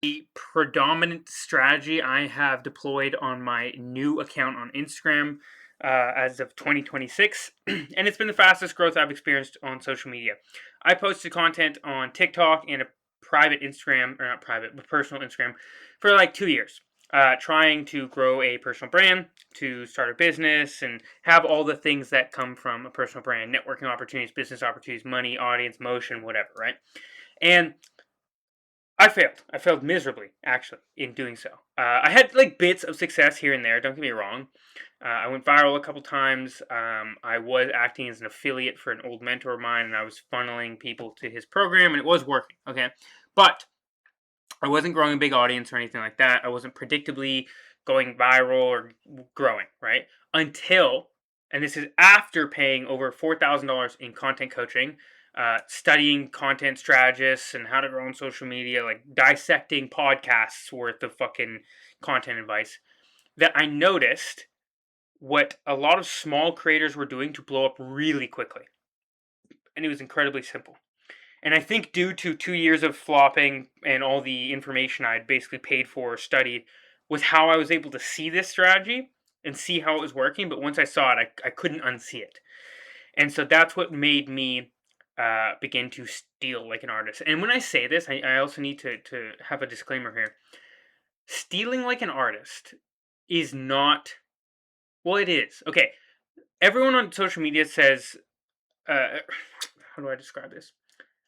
The predominant strategy I have deployed on my new account on Instagram as of 2026, and it's been the fastest growth I've experienced on social media. I posted content on TikTok and a private Instagram, or not private, but personal Instagram, for like 2 years, trying to grow a personal brand, to start a business, and have all the things that come from a personal brand: networking opportunities, business opportunities, money, audience, motion, whatever, right? And I failed. I failed miserably, actually, in doing so. I had like bits of success here and there. Don't get me wrong. I went viral a couple times. I was acting as an affiliate for an old mentor of mine, and I was funneling people to his program, and it was working. Okay, but I wasn't growing a big audience or anything like that. I wasn't predictably going viral or growing, right? Until, and this is after paying over $4,000 in content coaching, studying content strategists and how to grow on social media, like dissecting podcasts worth of fucking content advice, that I noticed what a lot of small creators were doing to blow up really quickly. And it was incredibly simple. And I think due to 2 years of flopping and all the information I had basically paid for or studied, was how I was able to see this strategy and see how it was working. But once I saw it, I couldn't unsee it. And so that's what made me begin to steal like an artist. And when I say this, I also need to have a disclaimer here. Stealing like an artist is not, well, it is. Okay. Everyone on social media says, how do I describe this?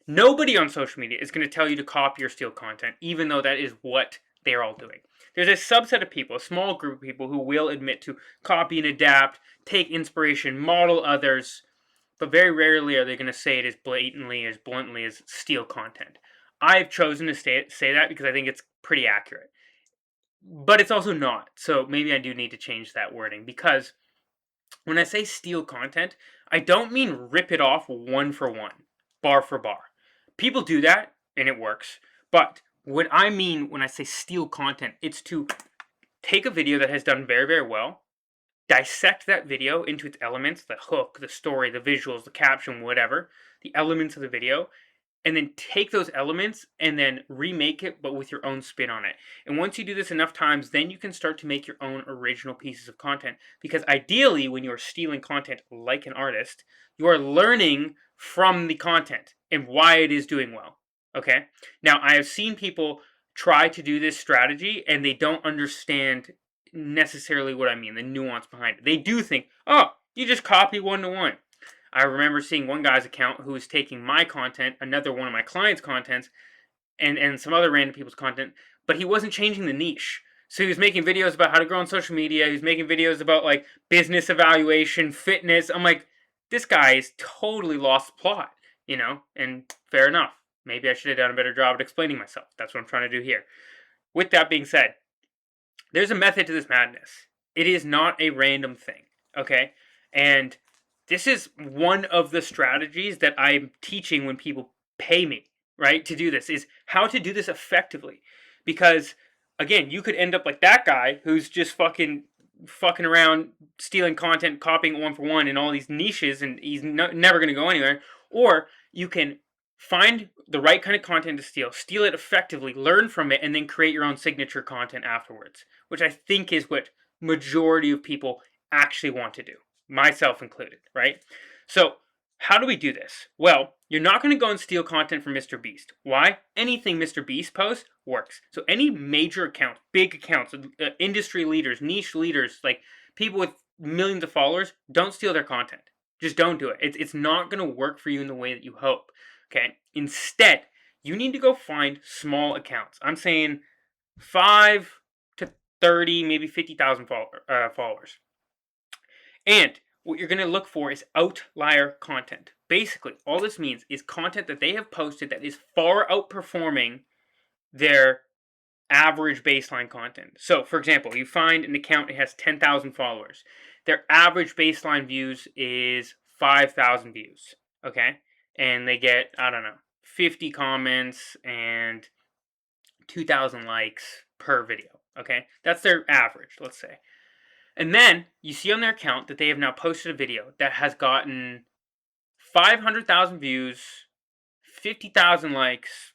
Nobody on social media is going to tell you to copy or steal content, even though that is what they're all doing. There's a subset of people, a small group of people, who will admit to copy and adapt, take inspiration, model others, but very rarely are they going to say it as blatantly, as bluntly as steal content. I've chosen to say that because I think it's pretty accurate. But it's also not. So maybe I do need to change that wording, because when I say steal content, I don't mean rip it off one for one, bar for bar. People do that and it works. But what I mean when I say steal content, it's to take a video that has done very, very well, dissect that video into its elements: the hook, the story, the visuals, the caption, whatever, the elements of the video, and then take those elements and then remake it, but with your own spin on it. And once you do this enough times, then you can start to make your own original pieces of content. Because ideally, when you're stealing content like an artist, you are learning from the content and why it is doing well. Okay? Now, I have seen people try to do this strategy and they don't understand necessarily what I mean, the nuance behind it. They do think, oh, you just copy one to one. I remember seeing one guy's account who was taking my content, another one of my clients' contents, and some other random people's content, but he wasn't changing the niche. So he was making videos about how to grow on social media. He was making videos about like business evaluation, fitness. I'm like, this guy is totally lost the plot, you know? And fair enough. Maybe I should have done a better job at explaining myself. That's what I'm trying to do here. With that being said, there's a method to this madness. It is not a random thing, okay? And this is one of the strategies that I'm teaching when people pay me, right, to do this, is how to do this effectively. Because again, you could end up like that guy who's just fucking around, stealing content, copying one for one in all these niches, and he's never going to go anywhere. Or you can find the right kind of content to steal it effectively, learn from it, and then create your own signature content afterwards, which I think is what majority of people actually want to do, myself included, right? So, how do we do this? Well, you're not going to go and steal content from Mr. Beast. Why? Anything Mr. Beast posts works. So, any major account, big accounts, industry leaders, niche leaders, like people with millions of followers, don't steal their content. Just don't do it. It's not going to work for you in the way that you hope. Okay? Instead, you need to go find small accounts. I'm saying 5 to 30, maybe 50,000 followers. And what you're going to look for is outlier content. Basically, all this means is content that they have posted that is far outperforming their average baseline content. So, for example, you find an account that has 10,000 followers. Their average baseline views is 5,000 views. Okay? And they get, I don't know, 50 comments and 2,000 likes per video. Okay? That's their average, let's say. And then you see on their account that they have now posted a video that has gotten 500,000 views, 50,000 likes,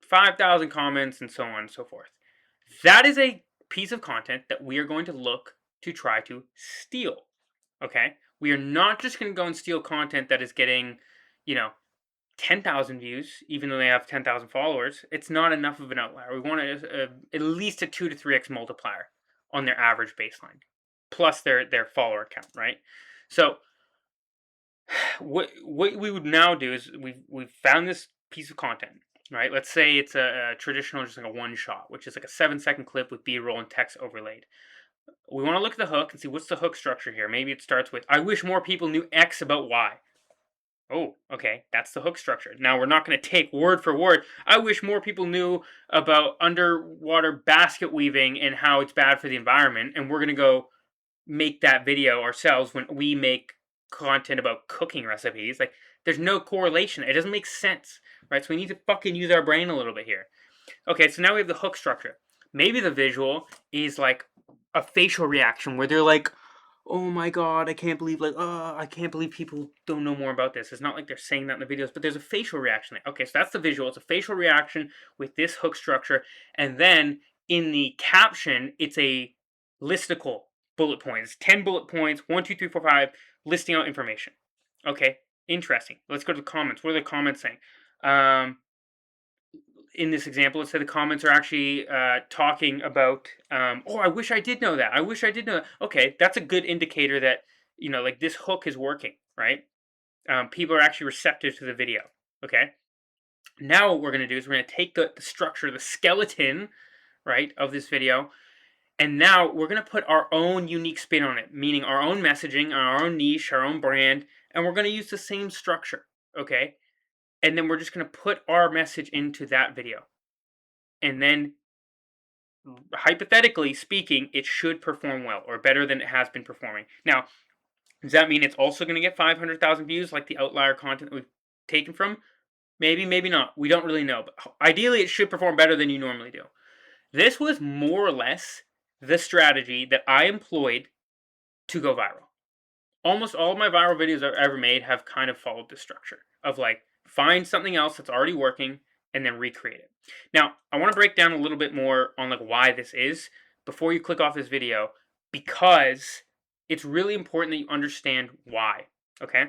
5,000 comments, and so on and so forth. That is a piece of content that we are going to look to try to steal. Okay? We are not just going to go and steal content that is getting, 10,000 views, even though they have 10,000 followers. It's not enough of an outlier. We want at least a 2 to 3x multiplier on their average baseline, plus their follower count, right? So what we would now do is we've found this piece of content, right? Let's say it's a traditional, just like a one shot, which is like a 7-second clip with B-roll and text overlaid. We want to look at the hook and see what's the hook structure here. Maybe it starts with, I wish more people knew X about Y. Oh, okay, that's the hook structure. Now we're not going to take word for word. I wish more people knew about underwater basket weaving and how it's bad for the environment, and we're going to go make that video ourselves when we make content about cooking recipes. Like, there's no correlation. It doesn't make sense, right? So we need to fucking use our brain a little bit here. Okay, so now we have the hook structure. Maybe the visual is like a facial reaction where they're like, oh my god, I can't believe, like, oh, I can't believe people don't know more about this. It's not like they're saying that in the videos, but there's a facial reaction there. Okay, so that's the visual. It's a facial reaction with this hook structure. And then in the caption, it's a listicle bullet points. 10 bullet points, 1, 2, 3, 4, 5, listing out information. Okay, interesting. Let's go to the comments. What are the comments saying? In this example, let's say the comments are actually talking about, oh, I wish I did know that. I wish I did know that. Okay, that's a good indicator that, like, this hook is working, right? People are actually receptive to the video, okay? Now what we're going to do is we're going to take the structure, the skeleton, right, of this video, and now we're going to put our own unique spin on it, meaning our own messaging, our own niche, our own brand, and we're going to use the same structure, okay? And then we're just going to put our message into that video. And then, hypothetically speaking, it should perform well or better than it has been performing. Now, does that mean it's also going to get 500,000 views like the outlier content that we've taken from? Maybe, maybe not. We don't really know. But ideally, it should perform better than you normally do. This was more or less the strategy that I employed to go viral. Almost all of my viral videos I've ever made have kind of followed this structure of, like, find something else that's already working and then recreate it. Now, I want to break down a little bit more on, like, why this is before you click off this video, because it's really important that you understand why, okay?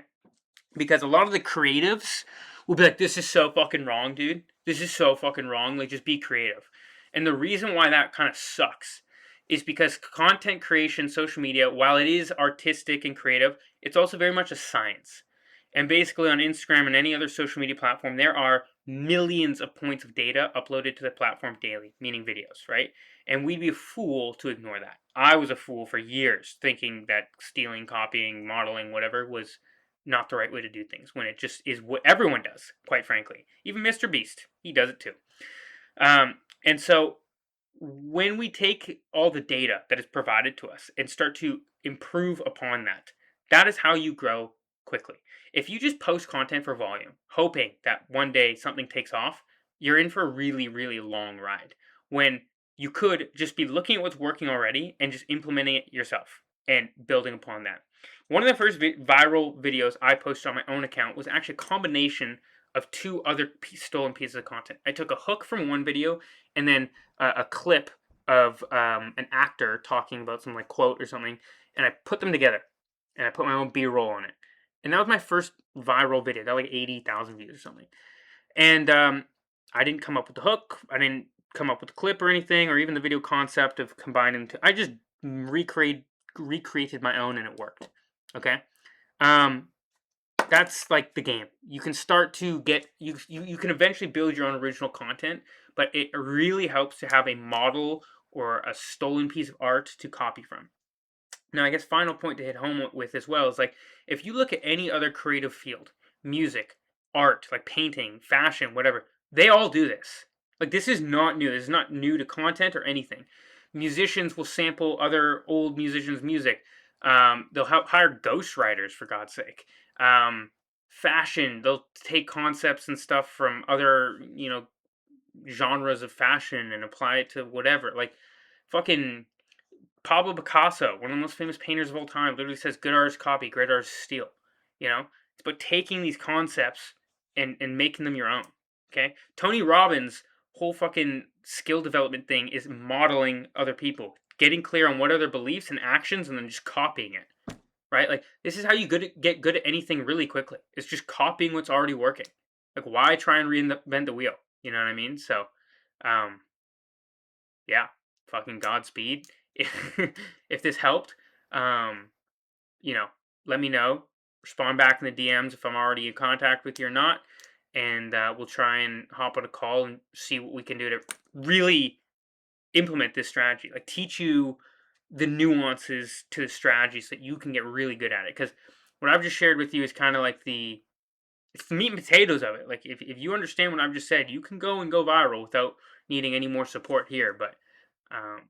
Because a lot of the creatives will be like, this is so fucking wrong, dude. This is so fucking wrong. Like, just be creative. And the reason why that kind of sucks is because content creation, social media, while it is artistic and creative, it's also very much a science. And basically on Instagram and any other social media platform, there are millions of points of data uploaded to the platform daily, meaning videos, right? And we'd be a fool to ignore that. I was a fool for years thinking that stealing, copying, modeling, whatever was not the right way to do things, when it just is what everyone does, quite frankly. Even Mr. Beast, he does it too. And so when we take all the data that is provided to us and start to improve upon that, that is how you grow quickly. If you just post content for volume, hoping that one day something takes off, you're in for a really, really long ride. When you could just be looking at what's working already and just implementing it yourself and building upon that. One of the first viral videos I posted on my own account was actually a combination of two other stolen pieces of content. I took a hook from one video and then a clip of an actor talking about some, like, quote or something, and I put them together, and I put my own B-roll on it. And that was my first viral video. That got like 80,000 views or something. And I didn't come up with the hook. I didn't come up with the clip or anything, or even the video concept of combining them. I just recreated my own, and it worked. Okay. That's like the game. You can start to get you can eventually build your own original content, but it really helps to have a model or a stolen piece of art to copy from. Now, I guess final point to hit home with as well is, like, if you look at any other creative field, music, art, like painting, fashion, whatever, they all do this. Like, this is not new. This is not new to content or anything. Musicians will sample other old musicians' music. They'll hire ghostwriters, for God's sake. Fashion, they'll take concepts and stuff from other, genres of fashion and apply it to whatever. Like, fucking Pablo Picasso, one of the most famous painters of all time, literally says, good artists copy, great artists steal. It's about taking these concepts and making them your own. Okay? Tony Robbins whole fucking skill development thing is modeling other people, getting clear on what are their beliefs and actions, and then just copying it. Right? Like this is how you get good at anything really quickly. It's just copying what's already working. Like why try and reinvent the wheel? You know what I mean? So, um, yeah, fucking Godspeed. If this helped, um, you know, let me know. Respond back in the DMs if I'm already in contact with you or not, and we'll try and hop on a call and see what we can do to really implement this strategy. Like teach you the nuances to the strategy so that you can get really good at it. Because what I've just shared with you is kind of like it's the meat and potatoes of it. Like if you understand what I've just said, you can go viral without needing any more support here. But um,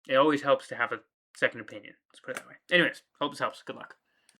it always helps to have a second opinion. Let's put it that way. Anyways, hope this helps. Good luck.